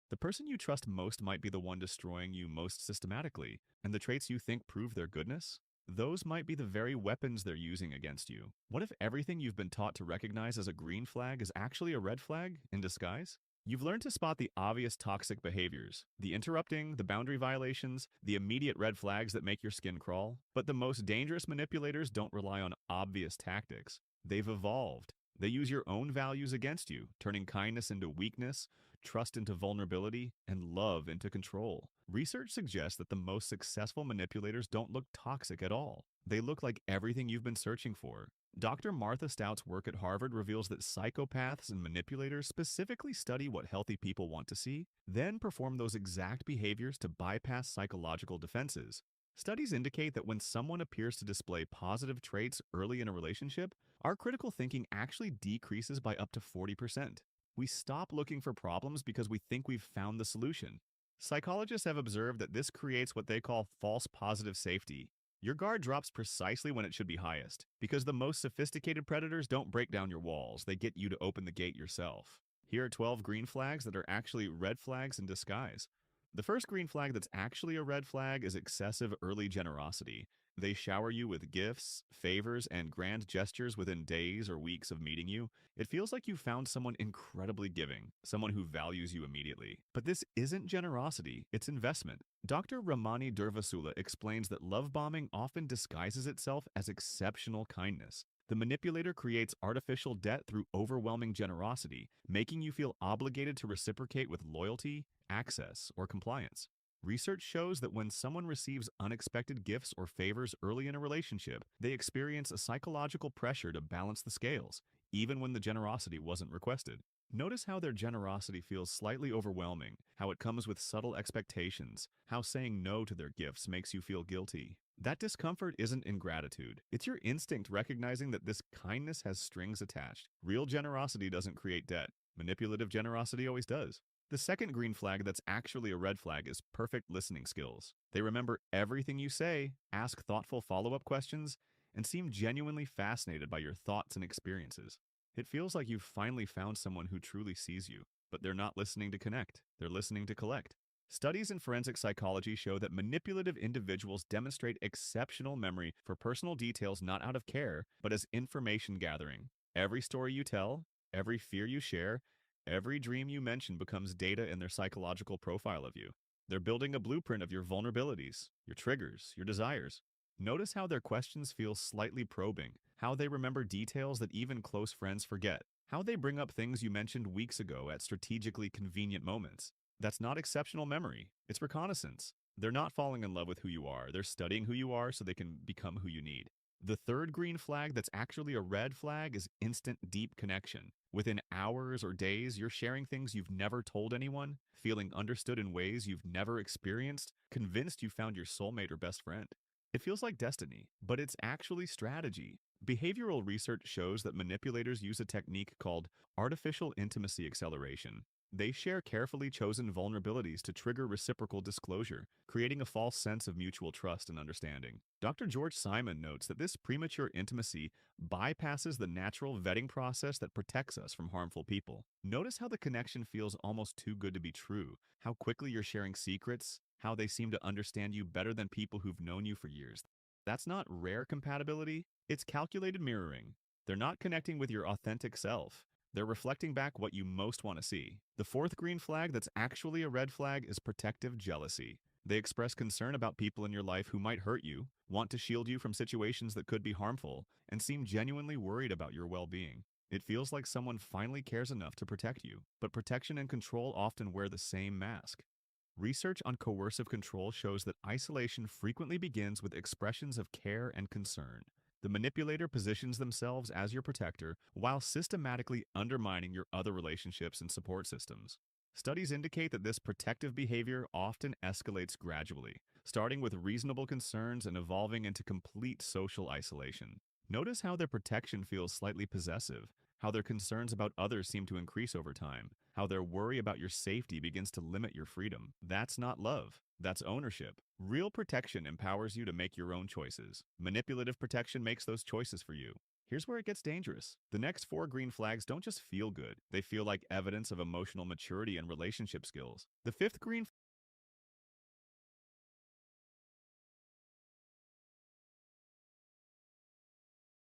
The person you trust most might be the one destroying you most systematically, and the traits you think prove their goodness? Those might be the very weapons they're using against you. What if everything you've been taught to recognize as a green flag is actually a red flag in disguise? You've learned to spot the obvious toxic behaviors, the interrupting, the boundary violations, the immediate red flags that make your skin crawl. But the most dangerous manipulators don't rely on obvious tactics. They've evolved. They use your own values against you, turning kindness into weakness, trust into vulnerability, and love into control. Research suggests that the most successful manipulators don't look toxic at all. They look like everything you've been searching for. Dr. Martha Stout's work at Harvard reveals that psychopaths and manipulators specifically study what healthy people want to see, then perform those exact behaviors to bypass psychological defenses. Studies indicate that when someone appears to display positive traits early in a relationship, our critical thinking actually decreases by up to 40%. We stop looking for problems because we think we've found the solution. Psychologists have observed that this creates what they call false positive safety. Your guard drops precisely when it should be highest, because the most sophisticated predators don't break down your walls, they get you to open the gate yourself. Here are 12 green flags that are actually red flags in disguise. The first green flag that's actually a red flag is excessive early generosity. They shower you with gifts, favors, and grand gestures within days or weeks of meeting you. It feels like you found someone incredibly giving, someone who values you immediately. But this isn't generosity, it's investment. Dr. Ramani Durvasula explains that love bombing often disguises itself as exceptional kindness. The manipulator creates artificial debt through overwhelming generosity, making you feel obligated to reciprocate with loyalty, access, or compliance. Research shows that when someone receives unexpected gifts or favors early in a relationship, they experience a psychological pressure to balance the scales, even when the generosity wasn't requested. Notice how their generosity feels slightly overwhelming, how it comes with subtle expectations, how saying no to their gifts makes you feel guilty. That discomfort isn't ingratitude. It's your instinct recognizing that this kindness has strings attached. Real generosity doesn't create debt. Manipulative generosity always does. The second green flag that's actually a red flag is perfect listening skills. They remember everything you say, ask thoughtful follow-up questions, and seem genuinely fascinated by your thoughts and experiences. It feels like you've finally found someone who truly sees you, but they're not listening to connect, they're listening to collect. Studies in forensic psychology show that manipulative individuals demonstrate exceptional memory for personal details not out of care, but as information gathering. Every story you tell, every fear you share, every dream you mention becomes data in their psychological profile of you. They're building a blueprint of your vulnerabilities, your triggers, your desires. Notice how their questions feel slightly probing, how they remember details that even close friends forget, how they bring up things you mentioned weeks ago at strategically convenient moments. That's not exceptional memory, it's reconnaissance. They're not falling in love with who you are, they're studying who you are so they can become who you need. The third green flag that's actually a red flag is instant deep connection. Within hours or days, you're sharing things you've never told anyone, feeling understood in ways you've never experienced, convinced you found your soulmate or best friend. It feels like destiny, but it's actually strategy. Behavioral research shows that manipulators use a technique called artificial intimacy acceleration. They share carefully chosen vulnerabilities to trigger reciprocal disclosure, creating a false sense of mutual trust and understanding. Dr. George Simon notes that this premature intimacy bypasses the natural vetting process that protects us from harmful people. Notice how the connection feels almost too good to be true, how quickly you're sharing secrets, how they seem to understand you better than people who've known you for years. That's not rare compatibility, it's calculated mirroring. They're not connecting with your authentic self. They're reflecting back what you most want to see. The fourth green flag that's actually a red flag is protective jealousy. They express concern about people in your life who might hurt you, want to shield you from situations that could be harmful, and seem genuinely worried about your well-being. It feels like someone finally cares enough to protect you, but protection and control often wear the same mask. Research on coercive control shows that isolation frequently begins with expressions of care and concern. The manipulator positions themselves as your protector while systematically undermining your other relationships and support systems. Studies indicate that this protective behavior often escalates gradually, starting with reasonable concerns and evolving into complete social isolation. Notice how their protection feels slightly possessive, how their concerns about others seem to increase over time, how their worry about your safety begins to limit your freedom. That's not love. That's ownership. Real protection empowers you to make your own choices. Manipulative protection makes those choices for you. Here's where it gets dangerous. The next four green flags don't just feel good, they feel like evidence of emotional maturity and relationship skills. The fifth green